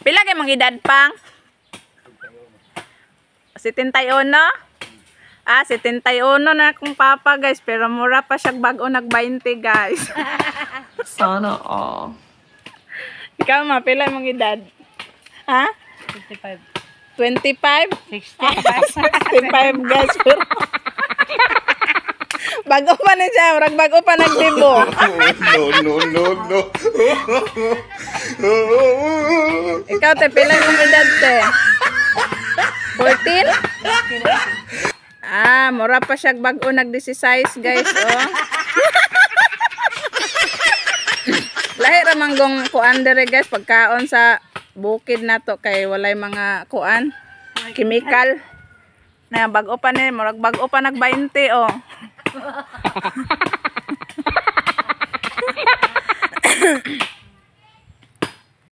Pila kay mga edad pang? 71? Ah, 71 na akong papa guys. Pero mura pa siya bago nag-20 guys. Sana all. Ikaw ma, pila mga edad? Ha? 55. 25? 65 65. guys. Pero bago pa na siya. Bago pa nagdibo. No. Ikaw te, pila yung edad te? 14? Ah, mura pa siya bago nag-16 guys, oh. Lahi ra manggong kuan dire guys, pagkaon sa bukid nato kay walay mga kuan, chemical. Na bago pa ni, murag bago pa nag-20 oh.